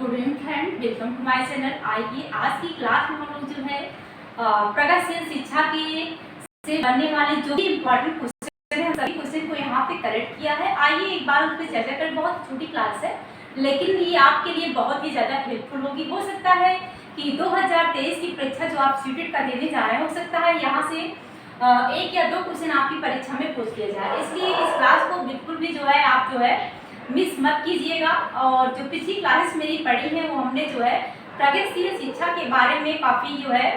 Good evening friend, welcome to my channel. आइए आज की क्लास में हम लोग जो है प्रगतिशील शिक्षा के से बनने वाले जो भी इम्पोर्टेंट क्वेश्चन है सभी क्वेश्चन को यहाँ पे करेक्ट किया है। आइए एक बार उस पर चर्चा करें। बहुत छोटी क्लास है लेकिन ये आपके लिए बहुत ही ज़्यादा हेल्पफुल होगी। हो सकता है कि 2023 की परीक्षा जो आप सीटेट का देने जा रहे हैं, हो सकता है यहाँ से एक या दो क्वेश्चन आपकी परीक्षा में पूछ लिया जाए। इसलिए इस क्लास को बिल्कुल भी जो है आप जो है मिस मत कीजिएगा। और जो पिछली क्लासेस मेरी पढ़ी है वो हमने जो है प्रगतिशील शिक्षा के बारे में काफ़ी जो है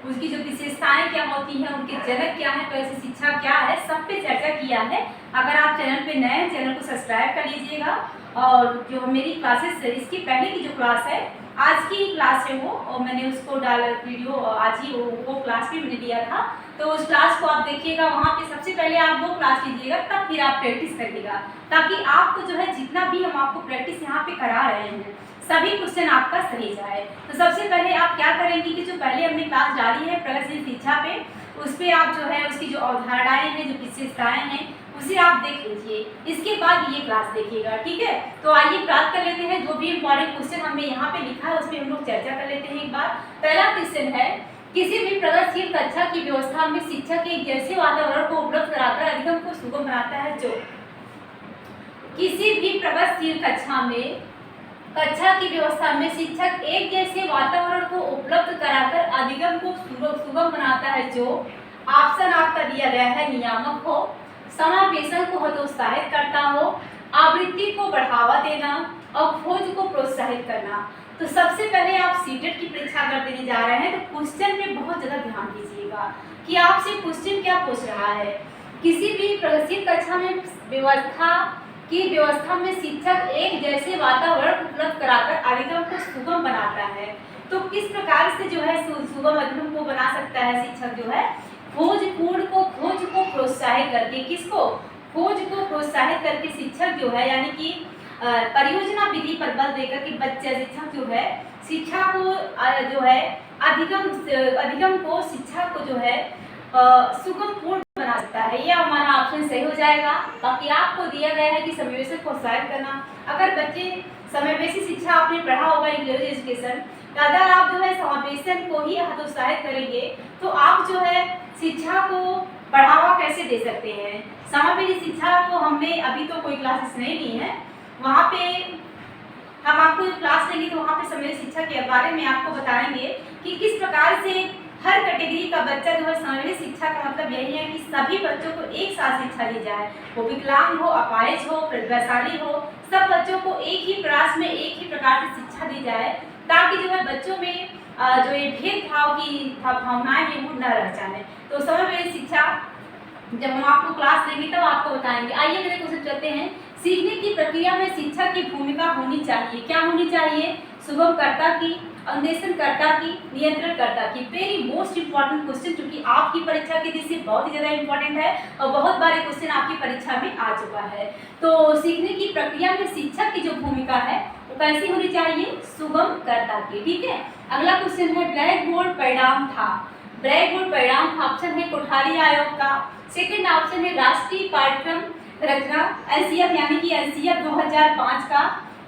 उसकी जो विशेषताएं क्या होती हैं, उनके जनक क्या है, प्रगतिशील शिक्षा क्या है, सब पे चर्चा किया है। अगर आप चैनल पे नए हैं चैनल को सब्सक्राइब कर लीजिएगा। और जो मेरी क्लासेस इसकी पहले की जो क्लास है, आज की क्लास है वो, और मैंने उसको डाला वीडियो आज ही वो क्लास भी मैंने दिया था, तो उस क्लास को आप देखिएगा। वहाँ पे सबसे पहले आप वो क्लास लीजिएगा, तब फिर आप प्रैक्टिस करिएगा, ताकि आपको जो है जितना भी हम आपको प्रैक्टिस यहाँ पे करा रहे हैं सभी क्वेश्चन आपका सही जाए। तो सबसे पहले आप क्या करेंगे कि जो पहले हमने क्लास डाली है प्रगतिशील शिक्षा पे, उस पर आप जो है उसकी जो अवधारणाएँ हैं, जो विशेषताएँ हैं, उसे आप देख लीजिए। इसके बाद ये क्लास देखिएगा, ठीक है। तो आइए प्राप्त कर लेते हैं जो भी इम्पोर्टेंट क्वेश्चन हमने यहाँ पे लिखा है उस पर हम लोग चर्चा कर लेते हैं एक बार। पहला क्वेश्चन है, किसी भी प्रगतिशील कक्षा की व्यवस्था में शिक्षक एक जैसे वातावरण को उपलब्ध कराकर अधिगम को सुगम बनाता है जो। किसी भी प्रगतिशील कक्षा की व्यवस्था में शिक्षक एक जैसे वातावरण को उपलब्ध कराकर अधिगम को सुगम बनाता है जो। ऑप्शन आपका दिया गया है, नियामक हो, समावेशन को हतोत्साहित करता हो, आवृत्ति को बढ़ावा देना और खोज को प्रोत्साहित करना। तो सबसे पहले आप सीटेट की परीक्षा अगर देने जा रहे हैं तो क्वेश्चन में बहुत ज़्यादा ध्यान दीजिएगा कि आपसे क्वेश्चन क्या पूछ रहा है। किसी भी प्रगतिशील कक्षा में व्यवस्था में शिक्षक एक जैसे वातावरण उपलब्ध कराकर अधिगम को सुगम बनाता है। तो किस प्रकार से जो है सुगम अधिगम को बना सकता है शिक्षक जो है, खोज को प्रोत्साहित करके। किसको? खोज को प्रोत्साहित करके शिक्षक जो है, यानी कि परियोजना विधि पर बल देकर के बच्चे शिक्षक जो है शिक्षा को जो है अधिगम को शिक्षा को जो है सुगम पूर्ण बना सकता है। यह हमारा ऑप्शन सही हो जाएगा। बाकी आपको दिया गया है कि समावेशन को प्रोत्साहित करना। अगर बच्चे समावेशी शिक्षा आपने पढ़ा होगा इंग्लिश एजुकेशन, तो अगर आप जो है समावेशन को ही हतोत्साहित करेंगे तो आप जो है शिक्षा को बढ़ावा कैसे दे सकते हैं। समावेशी शिक्षा को हमने अभी तो कोई क्लासेस नहीं ली है, वहाँ पे हम आपको क्लास लेंगे तो वहाँ पे समावेशी शिक्षा के बारे में आपको बताएंगे कि किस प्रकार से हर कैटेगरी का बच्चा जो है समावेशी शिक्षा का मतलब यही है कि सभी बच्चों को एक साथ शिक्षा दी जाए। वो विकलांग हो, अपाहिज हो, प्रतिभाशाली हो, सब बच्चों को एक ही प्रयास में एक ही प्रकार की शिक्षा दी जाए, ताकि जो है बच्चों में जो ये भेदभाव की भावनाएं हैं वो न रह जाए। तो समावेशी शिक्षा जब हम आपको क्लास लेंगे तब आपको बताएंगे। आइए अगले क्वेश्चन चलते हैं। सीखने की प्रक्रिया में शिक्षक की भूमिका होनी चाहिए। क्या होनी चाहिए? सुगमकर्ता की, अन्वेषणकर्ता की, नियंत्रणकर्ता की। वेरी मोस्ट इंपॉर्टेंट क्वेश्चन, क्योंकि आपकी परीक्षा की दृष्टि से बहुत ही ज़्यादा इंपॉर्टेंट है और बहुत बार क्वेश्चन आपकी परीक्षा में आ चुका है। तो सीखने की प्रक्रिया में शिक्षक की जो भूमिका है वो कैसी होनी चाहिए? सुगमकर्ता की, ठीक है। अगला क्वेश्चन है, ब्लैक बोर्ड परिणाम था। ब्लैक बोर्ड परिणाम ऑप्शन है कोठारी आयोग का, सेकेंड ऑप्शन है राष्ट्रीय पाठ्यक्रम रचना एनसीएफ यानी कि एनसीएफ 2005 का,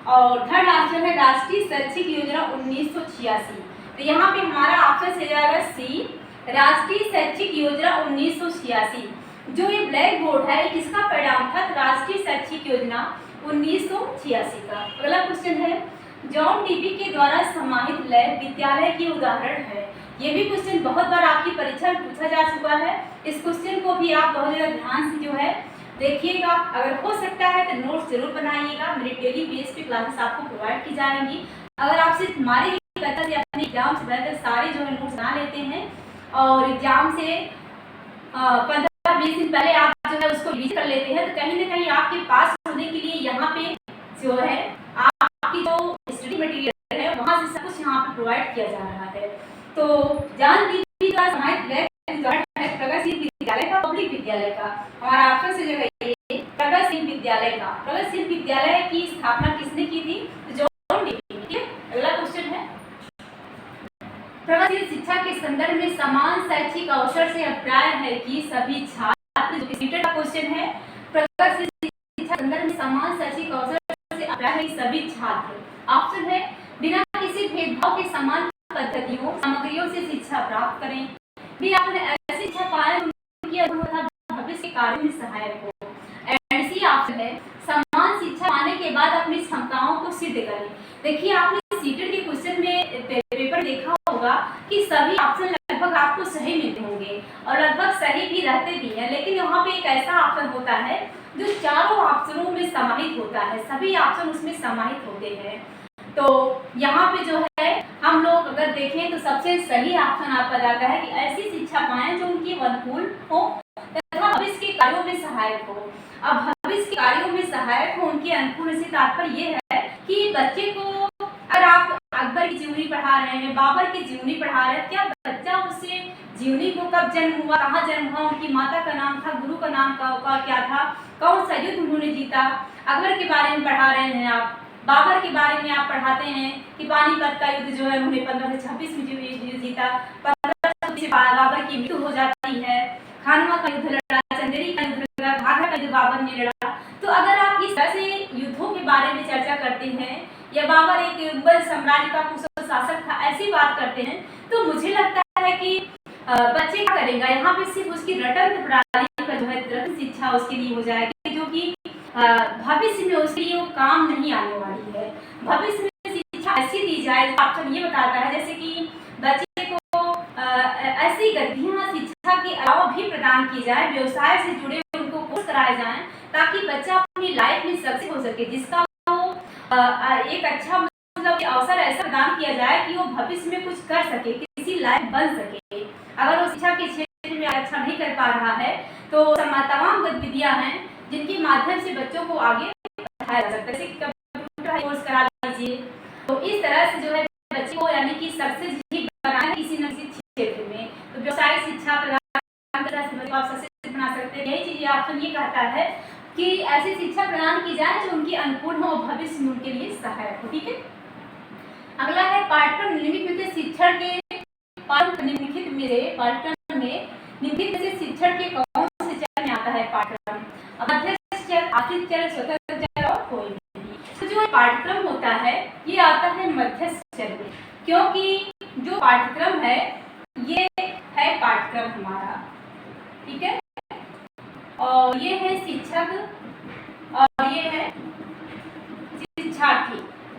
और थर्ड ऑप्शन है राष्ट्रीय शैक्षिक योजना 1986। तो यहाँ पे हमारा ऑप्शन से जाएगा सी, राष्ट्रीय शैक्षिक योजना 1986। जो ये ब्लैक बोर्ड है किसका परिणाम था? राष्ट्रीय शैक्षिक योजना 1986 का। अगला क्वेश्चन है, जॉन डीवी के द्वारा समाहित लैब विद्यालय की उदाहरण है। ये भी क्वेश्चन बहुत बार आपकी परीक्षा में पूछा जा चुका है। इस क्वेश्चन को भी आप बहुत ज़्यादा ध्यान से जो है देखिएगा। अगर हो सकता है तो नोट्स जरूर बनाइएगा। मेरी डेली बेस पे क्लासेस आपको प्रोवाइड की जाएंगी। अगर आप सिर्फ हमारे ही से अपने एग्जाम से बेहतर सारे जो है नोट्स बना लेते हैं और एग्जाम से 15-20 दिन पहले आप जो है उसको रिवीज कर लेते हैं, तो कहीं ना कहीं आपके पास होने के लिए यहाँ पे जो है आपकी जो स्टडी मटेरियल है वहाँ से सब कुछ यहाँ पे प्रोवाइड किया जा रहा है। तो जान दीजिए प्रगतिशील विद्यालय का, पब्लिक विद्यालय का। हमारा ऑप्शन से जो है प्रगतिशील विद्यालय का। प्रगतिशील विद्यालय की स्थापना किसने की थी? John Dewey. ठीक है। अगला क्वेश्चन है, प्रगतिशील शिक्षा के संदर्भ में समान शैक्षिक अवसर से अभिप्राय है कि सभी छात्र, जो कि का क्वेश्चन है, प्रगतिशील शिक्षा के संदर्भ में समान शैक्षिक अवसर से अभिप्राय है कि सभी छात्र। ऑप्शन है बिना किसी भेदभाव के समान पद्धतियों सामग्रियों से शिक्षा प्राप्त करें। भी आपने ऐसी शिक्षा पाए उनकी भविष्य के कार्यों में सहायक हो। ऐसी आप है समान शिक्षा पाने के बाद अपनी क्षमताओं को सिद्ध करें। देखिए आपने सीटेट के क्वेश्चन में पेपर देखा होगा कि सभी ऑप्शन लगभग आपको सही मिलते होंगे और लगभग सही भी रहते भी हैं, लेकिन यहाँ पे एक ऐसा ऑप्शन होता है जो चारों ऑप्शनों में समाहित होता है, सभी ऑप्शन उसमें समाहित होते हैं। तो यहाँ पे जो है हम लोग अगर देखें तो सबसे सही ऑप्शन आपका जाता है कि ऐसी शिक्षा पाएं जो उनकी अनुकूल हो तथा भविष्य के कार्यों में सहायक हो। अब भविष्य के कार्यों में सहायक हो उनके अनुकूल से तात्पर्य ये है कि बच्चे को अगर आप अकबर की जीवनी पढ़ा रहे हैं, बाबर की जीवनी पढ़ा रहे हैं, क्या बच्चा उससे जीवनी को कब जन्म हुआ, कहाँ जन्म हुआ, उनकी माता का नाम था, गुरु का नाम का क्या था, कौन सा युद्ध उन्होंने जीता, अकबर के बारे में पढ़ा रहे हैं आप, बाबर के बारे में आप पढ़ाते हैं कि पानीपत का युद्ध जो है उन्होंने 1526 में जीता, 1526 बाबर की मृत्यु हो जाती है, खानवा का युद्ध लड़ा, चंदेरी का युद्ध लड़ा, घाघरा का युद्ध बाबर ने लड़ा। तो अगर आप इस तरह से युद्धों के बारे में चर्चा करते हैं या बाबर एक मुगल साम्राज्य का कुशल शासक था ऐसी बात करते हैं, तो मुझे लगता है कि बच्चे क्या करेगा, यहाँ पे सिर्फ उसकी रटन प्रणाली का जो है रटन शिक्षा उसके लिए हो जाएगी, जो कि भविष्य में उसके लिए वो काम नहीं आने वाली है। भविष्य में शिक्षा ऐसी दी जाए, ऑप्शन ये बताता है जैसे कि बच्चे को ऐसी गतिविधियां शिक्षा के अलावा भी प्रदान की जाए, व्यवसाय से जुड़े उनको कोर्स कराए जाएं ताकि बच्चा अपनी लाइफ में सक्सेस हो सके, जिसका वो एक अच्छा मतलब अवसर ऐसा प्रदान किया जाए कि वो भविष्य में कुछ कर सके, किसी लायक बन सके। अगर वो शिक्षा के क्षेत्र में अच्छा नहीं कर पा रहा है तो तमाम गतिविधियां हैं जिनके माध्यम से बच्चों को आगे बढ़ाया जा सकता है, जैसे कंप्यूटर कोर्स करा लीजिए। तो इस तरह से जो है बच्चे को यानी कि सक्सेस ही बनाना किसी न किसी क्षेत्र में, तो व्यवसायिक शिक्षा प्रदान करना से आप सक्सेस बना सकते हैं। यही चीज ऑप्शन ये कहता है कि ऐसी शिक्षा प्रदान की जाए जो उनकी अनुकूल हो और भविष्य में उनके लिए सहायक हो। ठीक है, अगला है पाठ्यक्रम निम्नलिखित में शिक्षण के निम्नलिखित मेरे पाठ्यक्रम में निम्नलिखित से शिक्षण के कौन से चरण में आता है पाठ्यक्रम, मध्यस्थ चरण, आश्रित चरण, स्वतंत्र चरण और कोई नहीं। तो जो पाठ्यक्रम होता है ये आता है मध्यस्थ चरण में, क्योंकि जो पाठ्यक्रम है ये है पाठ्यक्रम हमारा, ठीक है, और ये है शिक्षक और ये है शिक्षार्थी,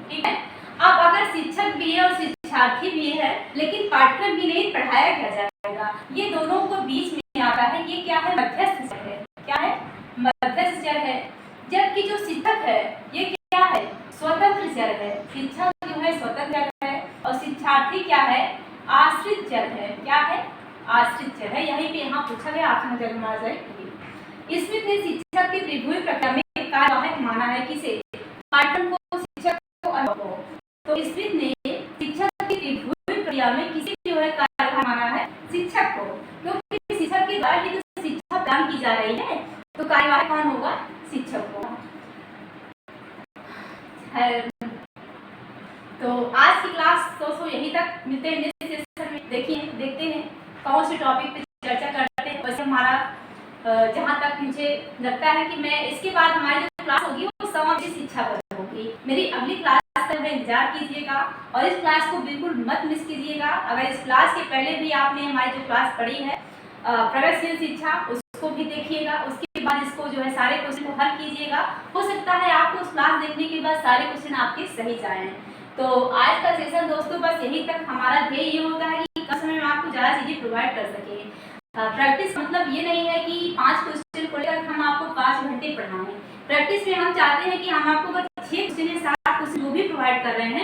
ठीक है। अब अगर शिक्षक भी है और शिक्षार्थी भी है लेकिन पाठ्यक्रम भी नहीं पढ़ाया क्या जाएगा, ये दोनों को बीच में आता है, ये क्या है, मध्यस्थ चर है। क्या है, मध्यस्थ चर है। जबकि जो शिक्षक है ये क्या है, स्वतंत्र चर है। शिक्षक जो है स्वतंत्र चर है और शिक्षार्थी क्या है, आश्रित चर है। क्या है, आश्रित चर है। यहीं पे यहाँ पूछा गया ऑप्शन जब हमारा जाए। स्मिथ ने शिक्षक की त्रिभुज प्रक्रिया में कार्यवाहक माना है किसे, पाठ्यक्रम को, शिक्षक को, अनुभव को। तो स्मिथ ने शिक्षक की त्रिभुज प्रक्रिया में किसी जो है कार्यवाहक माना है, शिक्षक को, क्योंकि शिक्षक के द्वारा ही तो शिक्षा प्रदान की जा रही है, तो कार्यवाहक कौन होगा, शिक्षक होगा। तो आज की क्लास दोस्तों यहीं तक, मिलते हैं नेक्स्ट सेशन में। देखते हैं कौन से टॉपिक पे चर्चा करते हैं। वैसे हमारा जहाँ तक मुझे लगता है कि मैं इसके बाद हमारी जो क्लास होगी वो समाज शिक्षा पर होगी। मेरी अगली क्लास तक में इंतजार कीजिएगा और इस क्लास को बिल्कुल मत मिस कीजिएगा। अगर इस क्लास के पहले भी आपने हमारी जो क्लास पढ़ी है प्रगतिशील शिक्षा, उसको भी देखिएगा। उसके बाद इसको जो है सारे क्वेश्चन को हल कीजिएगा। हो सकता है आपको उस क्लास देखने के बाद सारे क्वेश्चन आपके सही जाएं। तो आज का सेशन दोस्तों बस यहीं तक। हमारा ध्येय ये होता है कि कम समय में आपको ज़्यादा चीज़ें प्रोवाइड कर सके। प्रैक्टिस मतलब ये नहीं है कि 5 क्वेश्चन को लेकर हम आपको 5 घंटे पढ़ाएं। प्रैक्टिस में हम चाहते हैं कि हम आपको बस 6 क्वेश्चन या 7 क्वेश्चन जो भी प्रोवाइड कर रहे हैं